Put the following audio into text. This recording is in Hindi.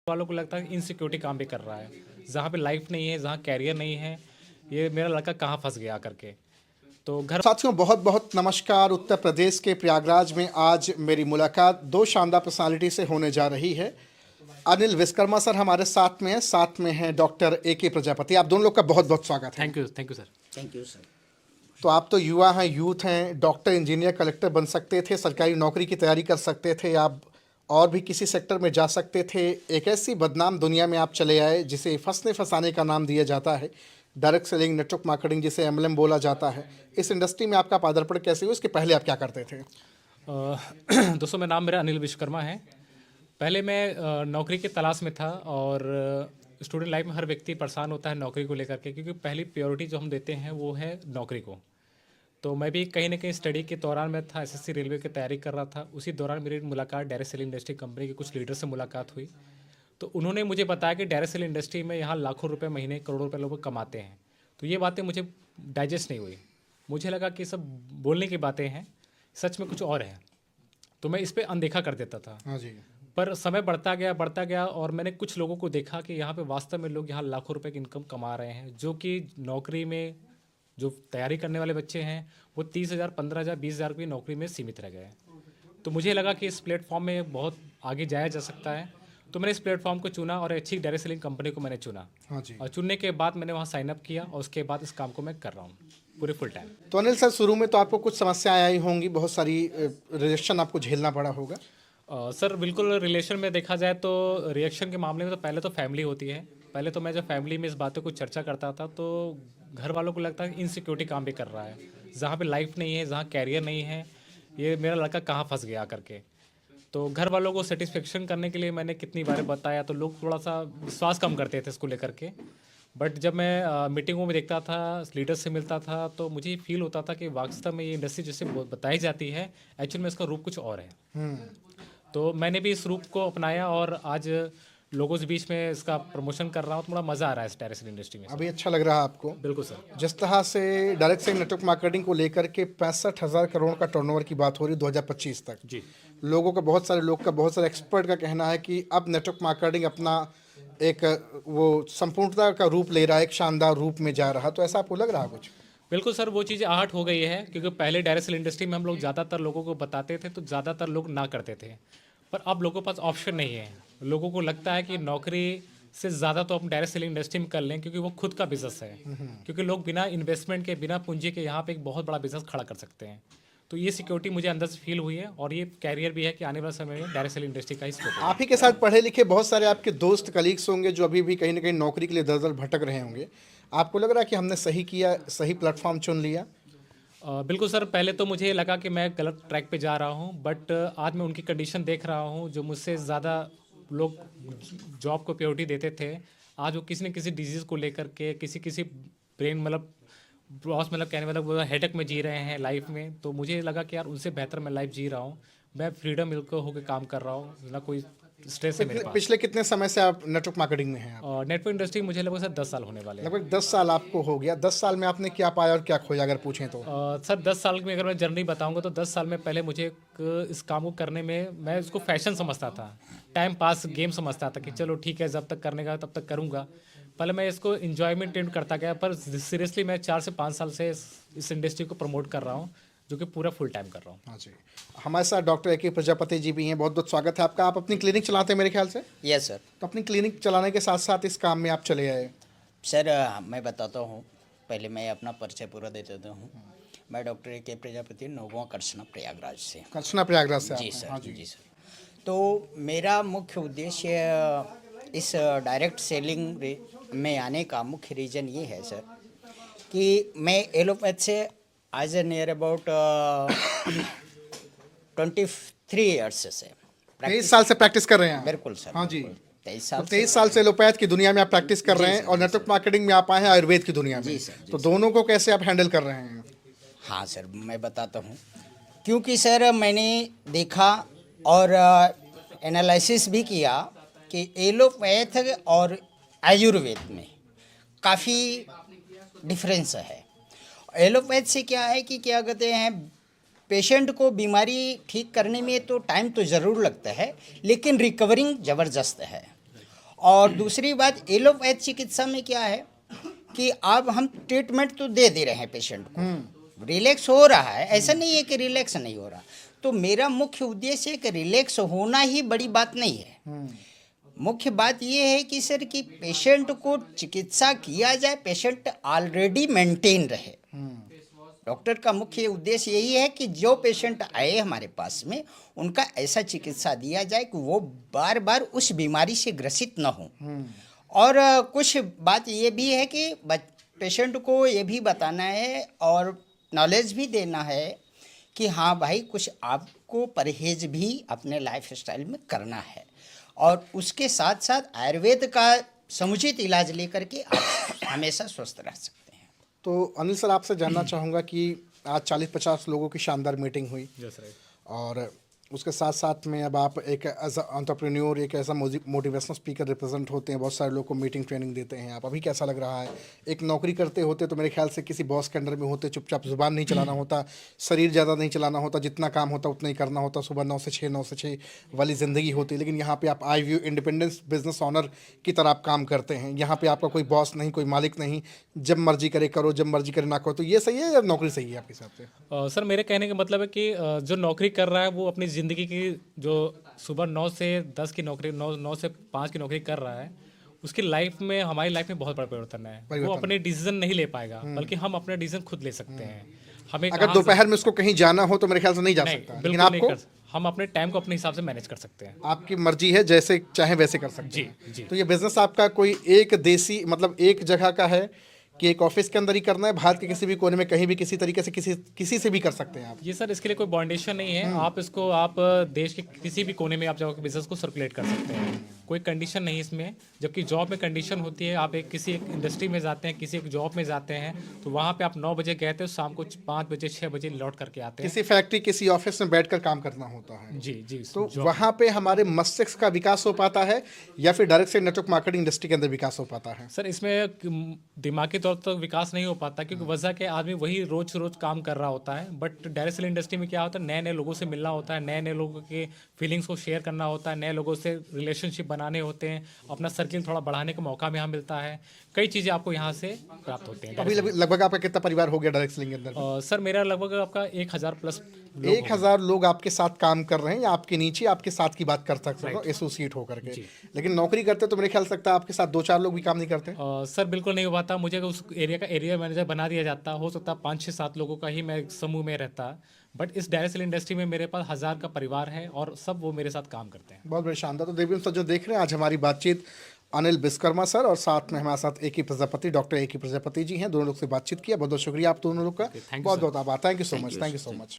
वालों को लगता है इनसिक्योरिटी काम भी कर रहा है। जहाँ पे लाइफ नहीं है, जहाँ कैरियर नहीं है, ये मेरा लड़का कहाँ फंस गया करके। तो घर साथियों बहुत बहुत नमस्कार। उत्तर प्रदेश के प्रयागराज में आज मेरी मुलाकात दो शानदार पर्सनालिटी से होने जा रही है। अनिल विश्वकर्मा सर हमारे साथ में हैं डॉक्टर AK प्रजापति। आप दोनों लोग का बहुत बहुत स्वागत है। Thank you sir. Thank you sir. तो आप तो युवा हैं, यूथ हैं, डॉक्टर, इंजीनियर, कलेक्टर बन सकते थे, सरकारी नौकरी की तैयारी कर सकते थे, आप और भी किसी सेक्टर में जा सकते थे। एक ऐसी बदनाम दुनिया में आप चले आए जिसे फंसने फंसाने का नाम दिया जाता है, डायरेक्ट सेलिंग, नेटवर्क मार्केटिंग, जिसे MLM बोला जाता है। इस इंडस्ट्री में आपका पदार्पण कैसे हुआ, इसके पहले आप क्या करते थे? दोस्तों, मेरा नाम अनिल विश्वकर्मा है। पहले मैं नौकरी की तलाश में था और स्टूडेंट लाइफ में हर व्यक्ति परेशान होता है नौकरी को लेकर के, क्योंकि पहली प्रायोरिटी जो हम देते हैं वो है नौकरी को। तो मैं भी कहीं ना कहीं स्टडी के दौरान में था, SSC रेलवे की तैयारी कर रहा था। उसी दौरान मेरी मुलाकात डायरेक्ट सेलिंग इंडस्ट्री कंपनी के कुछ लीडर से मुलाकात हुई। तो उन्होंने मुझे बताया कि डायरेक्ट सेल इंडस्ट्री में यहाँ लाखों रुपए महीने, करोड़ों रुपए लोग कमाते हैं। तो ये बातें मुझे डाइजेस्ट नहीं हुई। मुझे लगा कि सब बोलने की बातें हैं, सच में कुछ और है। तो मैं इस पर अनदेखा कर देता था। हाँ जी। पर समय बढ़ता गया और मैंने कुछ लोगों को देखा कि यहाँ पे वास्तव में लोग यहाँ लाखों रुपए की इनकम कमा रहे हैं, जो कि नौकरी में जो तैयारी करने वाले बच्चे हैं वो 30,000, 15,000, 20,000 की नौकरी में सीमित रह गए। तो मुझे लगा कि इस प्लेटफॉर्म में बहुत आगे जाया जा सकता है। तो मैंने इस प्लेटफॉर्म को चुना और अच्छी डायरेक्ट सेलिंग कंपनी को मैंने चुना। हाँ जी। और चुनने के बाद मैंने वहाँ साइन अप किया और उसके बाद इस काम को मैं कर रहा हूँ पूरे फुल टाइम। तो अनिल सर, शुरू में तो आपको कुछ समस्याएं आई होंगी, बहुत सारी रिजेक्शन आपको झेलना पड़ा होगा। सर बिल्कुल, रिलेशन में देखा जाए तो रिएक्शन के मामले में तो पहले तो फैमिली होती है। पहले तो मैं जब फैमिली में इस बातों को चर्चा करता था तो घर वालों को लगता है इनसिक्योरिटी काम भी कर रहा है। जहाँ पे लाइफ नहीं है, जहाँ कैरियर नहीं है, ये मेरा लड़का कहाँ फंस गया करके। तो घर वालों को सेटिस्फेक्शन करने के लिए मैंने कितनी बार बताया तो लोग थोड़ा सा विश्वास कम करते थे इसको लेकर के। बट जब मैं मीटिंगों में देखता था, लीडर से मिलता था, तो मुझे फील होता था कि वास्तव में ये इंडस्ट्री जिससे बताई जाती है एक्चुअल में इसका रूप कुछ और है। तो मैंने भी इस रूप को अपनाया और आज लोगों के बीच में इसका प्रमोशन कर रहा हूँ। थोड़ा मज़ा आ रहा है इस डायरेक्ट सेलिंग इंडस्ट्री में। अभी अच्छा लग रहा है आपको? बिल्कुल सर। जिस तरह से डायरेक्ट सेलिंग नेटवर्क मार्केटिंग को लेकर के 65,000 करोड़ का टर्नओवर की बात हो रही है 2025 तक जी। लोगों का, बहुत सारे लोग का, बहुत सारे एक्सपर्ट का कहना है कि अब नेटवर्क मार्केटिंग अपना एक वो संपूर्णता का रूप ले रहा है, एक शानदार रूप में जा रहा। तो ऐसा आपको लग रहा है कुछ? बिल्कुल सर, वो चीज़ें आहट हो गई है, क्योंकि पहले डायरेक्ट सेल इंडस्ट्री में हम लोग ज़्यादातर लोगों को बताते थे तो ज़्यादातर लोग ना करते थे। पर अब लोगों के पास ऑप्शन नहीं है। लोगों को लगता है कि नौकरी से ज़्यादा तो हम डायरेक्ट सेलिंग इंडस्ट्री में कर लें, क्योंकि वो खुद का बिजनेस है। क्योंकि लोग बिना इन्वेस्टमेंट के, बिना पूंजी के यहाँ पे एक बहुत बड़ा बिजनेस खड़ा कर सकते हैं। तो ये सिक्योरिटी मुझे अंदर से फील हुई है और ये कैरियर भी है कि आने वाले समय में डायरेक्ट सेलिंग इंडस्ट्री का ही स्कोप है। आप ही के साथ पढ़े लिखे बहुत सारे आपके दोस्त, कलीग्स होंगे जो अभी भी कहीं ना कहीं नौकरी के लिए दर दर भटक रहे होंगे। आपको लग रहा है कि हमने सही किया, सही प्लेटफॉर्म चुन लिया? बिल्कुल सर, पहले तो मुझे लगा कि मैं गलत ट्रैक पे जा रहा हूँ, बट आज मैं उनकी कंडीशन देख रहा हूँ। जो मुझसे ज़्यादा लोग जॉब को प्रायोरिटी देते थे, आज वो किसी न किसी डिजीज़ को लेकर के, किसी किसी ब्रेन मतलब लॉस, मतलब कहने मतलब वो हेडेक में जी रहे हैं लाइफ में। तो मुझे लगा कि यार उनसे बेहतर मैं लाइफ जी रहा हूँ। मैं फ्रीडम मिलकर होकर काम कर रहा हूँ, ना कोई स्ट्रेस है मेरे पास। पिछले कितने समय से आप नेटवर्क मार्केटिंग में हैं? और नेटवर्क इंडस्ट्री मुझे लगभग सर 10 साल होने वाले हैं। लगभग 10 साल आपको हो गया। 10 साल में आपने क्या पाया और क्या खोया, अगर पूछें तो? सर 10 साल में अगर मैं जर्नी बताऊंगा तो 10 साल में पहले मुझे इस काम को करने में, मैं इसको फैशन समझता था, टाइम पास गेम समझता था कि चलो ठीक है, जब तक करने का तब तक करूंगा। पहले मैं इसको इन्जॉयमेंट करता गया, पर सीरियसली मैं 4 से 5 साल से इस इंडस्ट्री को प्रमोट कर रहा हूँ, जो कि पूरा फुल टाइम कर रहा हूँ। हाँ जी। हमारे साथ डॉक्टर AK प्रजापति जी भी हैं, बहुत बहुत स्वागत है आपका। आप अपनी क्लिनिक चलाते हैं मेरे ख्याल से? Yes sir. तो अपनी क्लिनिक चलाने के साथ साथ इस काम में आप चले आए। सर मैं बताता हूँ, पहले मैं अपना परिचय पूरा दे देता हूँ। मैं डॉक्टर AK प्रजापति, नोगवा करसना प्रयागराज से। करसना प्रयागराज से आप जी हैं? सर। हाँ जी सर। तो मेरा मुख्य उद्देश्य इस डायरेक्ट सेलिंग में आने का मुख्य रीज़न ये है सर कि मैं एलोपैथ से आज नियर अबाउट 23 ईयर्स से 23 साल से प्रैक्टिस कर रहे हैं आप? बिल्कुल सर। हाँ जी। 23 साल। 23 साल से एलोपैथ की दुनिया में आप प्रैक्टिस कर रहे हैं और नेटवर्क मार्केटिंग में आप आए हैं आयुर्वेद की दुनिया में। जी सर, जी तो दोनों को कैसे आप हैंडल कर रहे हैं? हाँ सर, मैं बताता हूँ। क्योंकि सर मैंने देखा और एनालिसिस भी किया कि एलोपैथ और आयुर्वेद में काफ़ी डिफरेंस है। एलोपैथ से क्या है कि क्या कहते हैं, पेशेंट को बीमारी ठीक करने में तो टाइम तो ज़रूर लगता है, लेकिन रिकवरिंग ज़बरदस्त है। और दूसरी बात एलोपैथ चिकित्सा में क्या है कि अब हम ट्रीटमेंट तो दे रहे हैं पेशेंट को, रिलैक्स हो रहा है, ऐसा नहीं है कि रिलैक्स नहीं हो रहा। तो मेरा मुख्य उद्देश्य है कि रिलैक्स होना ही बड़ी बात नहीं है, मुख्य बात ये है कि सर कि पेशेंट को चिकित्सा किया जाए, पेशेंट ऑलरेडी मेंटेन रहे। डॉक्टर का मुख्य उद्देश्य यही है कि जो पेशेंट आए हमारे पास में उनका ऐसा चिकित्सा दिया जाए कि वो बार बार उस बीमारी से ग्रसित न हो। और कुछ बात ये भी है कि पेशेंट को ये भी बताना है और नॉलेज भी देना है कि हाँ भाई कुछ आपको परहेज भी अपने लाइफ स्टाइल में करना है, और उसके साथ साथ आयुर्वेद का समुचित इलाज लेकर के आप हमेशा स्वस्थ रह सकते हैं। तो अनिल सर, आपसे जानना चाहूँगा कि आज 40-50 लोगों की शानदार मीटिंग हुई, यस राइट। और उसके साथ साथ में अब आप एक एज एंटरप्रेन्योर, एक ऐसा मोटिवेशनल स्पीकर रिप्रेजेंट होते हैं, बहुत सारे लोगों को मीटिंग ट्रेनिंग देते हैं आप। अभी कैसा लग रहा है? एक नौकरी करते होते तो मेरे ख्याल से किसी बॉस के अंडर में होते, चुपचाप जुबान नहीं चलाना होता, शरीर ज़्यादा नहीं चलाना होता, जितना काम होता उतना ही करना होता, सुबह 9 से 6 9 से 6 वाली ज़िंदगी होती। लेकिन यहाँ पे आप eye view independence business honour की तरह आप काम करते हैं। यहाँ पे आपका कोई बॉस नहीं, कोई मालिक नहीं, जब मर्जी करे करो, जब मर्जी करे ना करो। तो ये सही है या नौकरी सही है आपके हिसाब से? सर मेरे कहने का मतलब है कि जो नौकरी कर रहा है वो अपनी ज़िंदगी की जो सुबह 9 से 10 की नौकरी 9 से 5 की नौकरी कर रहा है, उसकी लाइफ में, हमारी लाइफ में बहुत बड़ा परिवर्तन है। वो अपने डिसीजन नहीं ले पाएगा, बल्कि हम अपने डिसीजन खुद ले सकते हैं। हमें अगर दोपहर में उसको कहीं जाना हो तो मेरे ख्याल से नहीं जा सकता, लेकिन बिल्कुल नहीं आपको कर, हम अपने टाइम को अपने हिसाब से मैनेज कर सकते हैं। आपकी मर्जी है, जैसे चाहे वैसे कर सकते हैं। जी। तो ये बिजनेस आपका कोई एक देसी, मतलब एक जगह का है कि एक ऑफिस के अंदर ही करना है? भारत के किसी भी कोने में कहीं भी किसी तरीके से किसी से भी कर सकते हैं आप? ये सर इसके लिए कोई बाउंडेशन नहीं है। आप इसको आप देश के किसी भी कोने में आप जाकर बिजनेस को सर्कुलेट कर सकते हैं, कोई कंडीशन नहीं इसमें। जबकि जॉब में कंडीशन होती है, आप किसी एक इंडस्ट्री में जाते हैं, किसी एक जॉब में जाते हैं, तो वहाँ पे आप 9 बजे गए थे, शाम को 5 बजे 6 बजे लौट करके आते हैं। किसी फैक्ट्री, किसी ऑफिस में बैठकर काम करना होता है। जी जी। तो वहाँ पे हमारे मस्तिष्क का विकास हो पाता है या फिर डायरेक्ट से नेटवर्क मार्केटिंग इंडस्ट्री के अंदर विकास हो पाता है? सर इसमें दिमागी तौर पर विकास नहीं हो पाता, क्योंकि वजह के आदमी वही रोज रोज काम कर रहा होता है। बट डायरेक्ट सेल इंडस्ट्री में क्या होता है, नए नए लोगों से मिलना होता है, नए नए लोगों के फीलिंग्स को शेयर करना होता है, नए लोगों से रिलेशनशिप बनाने होते हैं, अपना सर्किल थोड़ा बढ़ाने का मौका भी यहाँ मिलता है। कई चीज़ें आपको यहाँ से प्राप्त होते हैं। अभी लगभग आपका कितना परिवार हो गया डायरेक्ट सेलिंग के अंदर? सर मेरा लगभग आपका 1000 प्लस 1000 लोग आपके साथ काम कर रहे हैं या आपके नीचे आपके साथ की बात कर सकते हो एसोसिएट होकर के? लेकिन नौकरी करते तो मेरे ख्याल सकता है आपके साथ 2-4 लोग भी काम नहीं करते? सर बिल्कुल नहीं हो पाता। मुझे उस एरिया का एरिया मैनेजर बना दिया जाता, हो सकता है 5-6-7 लोगों का ही मैं समूह में रहता। बट इस डायरेक्ट सेल इंडस्ट्री में मेरे पास 1000 का परिवार है और सब वो मेरे साथ काम करते हैं। बहुत बड़ी शानदार। तो देवेंद्र सर जो देख रहे हैं, आज हमारी बातचीत अनिल विश्वकर्मा सर और साथ में हमारे साथ A.K. Prajapati, doctor A.K. Prajapati ji हैं, दोनों लोग से बातचीत किया। बहुत बहुत शुक्रिया आप दोनों लोग का, बहुत बहुत आभार। Thank you so much, thank you so much.